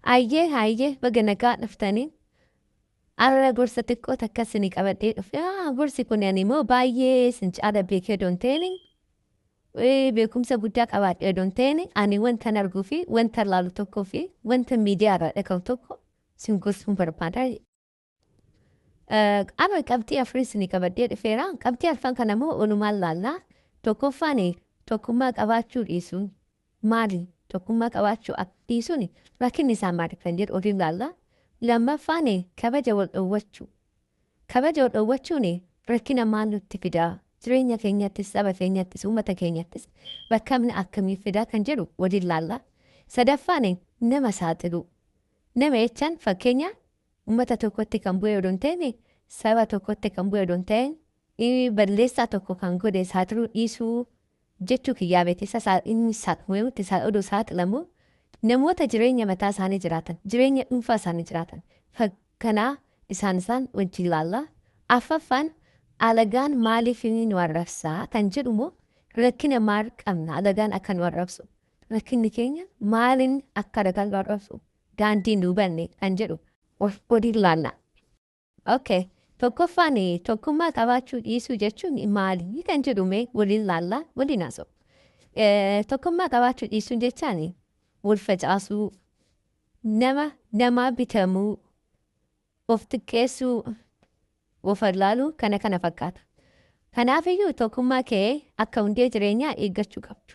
Hayyee baga nagaa dhuftanii. Arra gorsa xiqqoo takka isinii qabadhee dhufe. Gorsi kun ani immoo baay'ee isin caala beekee doon ta'een beekumsa guddaa qabaadhee doon ta'een ani wanta arguu fi wanta laalu tokkoo fi wanta miidiyaa irraa dhagahu tokko isin gorsuun barbaada. Arra qabxii afurii isinii qabadhee dhufeera. Qabxii arfan kana immoo walumaan laallaa. Tokkoffaan tokkummaa qabaachuu dhiisuun maali? Tokkummaa qabaachuu dhiisuun rakkinni isaa maali kan jedhu oliin laallaa. Lammaffaan kabaja wal dhowwachuu. Kabaja wal dhowwachuun rakkina maal nutti fidaa? Jireenya keenyattis, saba keenyattis, uummata keenyattis bakkamni akkamii fidaa kan jedhu waliin laallaa. Sadaffaan nama saaxiluu. Nama jechaan fakkeenya uummata tokkotti kan bu'e odoon ta'e, saba tokkotti kan bu'e odoon ta'e, balleessaa tokko kan godhe saaxiluu dhiisuu jechuu kiyyaa beektisa inni saaxilamuutti oduu saaxilamu. Namoota jireenya mataa isaanii jiraatan, jireenya dhuunfaa isaanii jiraatan. Kanaa isaan wajjin ilaallaa. Afraffaan alagaan maaliif nu arrabsaa kan jedhumoo rakkina maal qabna alagaan akka nu arrabsu. Rakkinni keenya maaliin akka alagaan nu arrabsu daandii nu banne kan jedhu waliin ilaallaa. Okay. Tokkoffaan tokkummaa qabaachuu dhiisuu jechuun maali kan jedhume waliin ilaallaa waliin haasa'u. Tokkummaa qabaachuu dhiisuun jechaan wal facaasuu, nama bitamuu, of xiqqeessuu, of allaaluu kana fakkaata. Kanaafiyyuu tokkummaa kee akka hundee jireenyaa eeggachuu qabdu.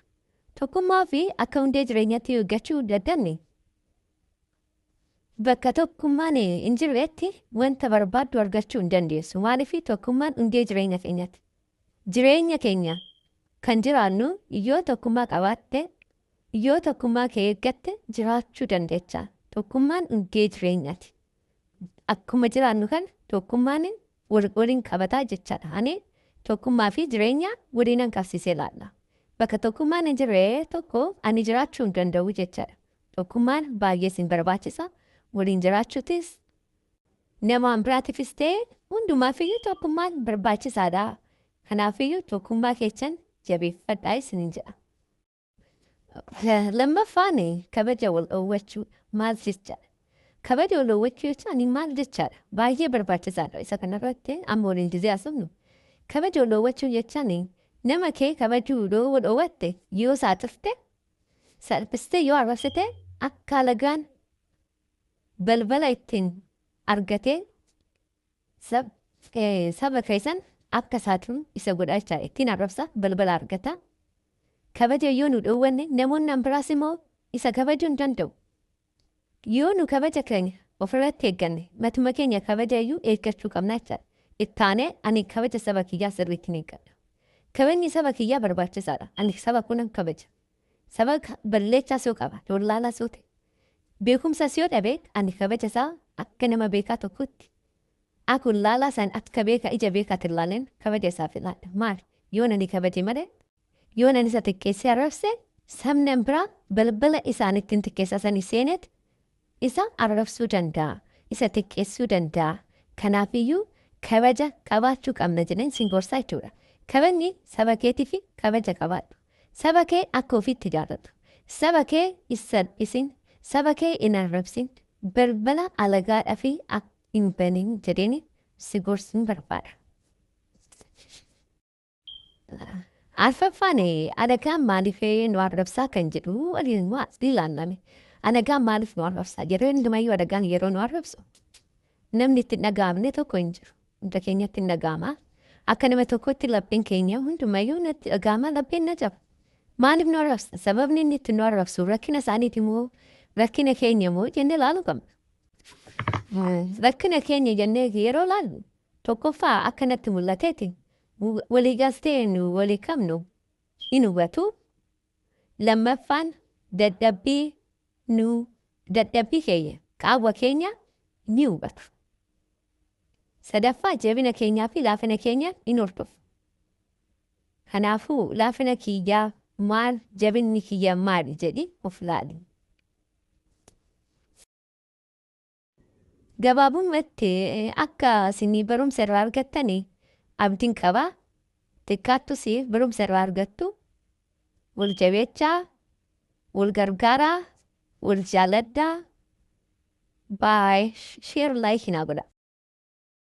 Tokkummaa fi akka hundee jireenyaatti eeggachuu dadhabne bakka tokkummaan hin jirretti wanta barbaaddu argachuu hin dandeessu. Maaliif tokkummaan hundee jireenya keenyaati. Jireenya keenya kan jiraannu yoo tokkummaa qabaatte, yoo tokkummaa kee eeggatte jiraachuu dandeecha. Tokkummaan hundee jireenyaati. Akkuma jiraannu kan tokkummaan waliin qabataa jechaadha. Ani tokkummaa fi jireenya waliin qabsiisee ilaalla. Bakka tokkummaan hin jirre tokko ani jiraachuu hin danda'u jechaadha. Tokkummaan baay'ee isin barbaachisa. Waliin jiraachuutis namaan biraatiifis ta'e hundumaafiyyuu tokkummaan barbaachisaadha. Kanaafiyyuu tokkummaa keessan jabeeffadhaa isiniin jedha. Lammaffaan kabaja wal dhowwachuu maal jechaadha? Kabaja wal dhowwachuu jechuun maal jechaadha? Baay'ee barbaachisaadha. Isa kanarratti amma waliin jizee haasofnu. Kabaja wal dhowwachuu jechaan nama kee kabajuu wal dhowwatte yoo saaxifte, salphiste yoo arrabsite akka alagaan balbala ittiin argatee saba keessan akka saatuun isa godhaa jechaadha. Ittiin arrabsa balbala argata. Kabaja yoo nu dhowwanne namoonni biraas immoo isa kabajuu hin danda'u. Yoo nu kabaja keenya ofirratti eegganne matuma keenya kabaja iyyuu eeggachuu qabna jechaadha. Ittaanee ani kabaja saba kiyyaa sirriitti ni eeggadha. Kabajni saba kiyyaa barbaachisaadha. Ani saba kunan kabaja. Saba balleechaa soo qaba. Dollaalaa soo ta'e. Beekumsa yoo dhabe ani kabaja isaa akka nama beekaa tokkotti. Akka laalaa san akka beekaa ija beekaatti ilaaleen kabaja isaaf ilaalla. Maali? Yoo nani kabaje malee yoo nani isa xiqqeessee arrabse sabni biraa balbala isaaniitti xiqqeessaa sanii seeneet isa arrabsuu danda'a. Isa xiqqeessuu danda'a. Kanaafiyyuu kabaja qabaachuu qabna jedhanii sin gorsaa jechuudha. Kabajni saba keetiif kabaja qabaadhu. Saba kee akka ofiitti jaalladhu. Saba kee isin saba kee hin arrabsin balbala alagaadhaa fi hin banin jedhanii si gorsuun barbaada. Arfaffaan alagaan maaliif nu arrabsaa kan jedhu waliin ilaallame. Alagaan maaliif nu arrabsaa? Yeroo hundumayyuu alagaan yeroo nu arrabsu namni itti dhaga'amne tokko hin jiru. Hunda keenyatti hin dhaga'ama. Akka nama tokkotti lapheen keenya hundumayyuu natti dhaga'ama lapheen na jaba. Maaliif nu arrabsa? Sababni inni itti nu arrabsu rakkina isaaniiti moo rakkina keenya moo jennee ilaaluu qabna. Rakkina keenya jennee yeroo ilaallu tokkoffaa akka natti mul'ateeti walii galtee nu walii qabnu hin hubatu. Lammaffaan dadhabbii keenya qaawwa keenya ni hubatu. Sadaffaa jabina keenyaa fi laafina keenya hin hordofu. Kanaafuu laafina kiyyaa maal jabinni kiyyaa maali jedhi of ilaali. Gabaabumatti akka isinii barumsa irraa argattanii abdiin qabaa. Xiqqaattus barumsa irraa argattu. Wal jabeechaa, wal gargaaraa, wal jaaladhaa, Bye. Share like hinaa godha.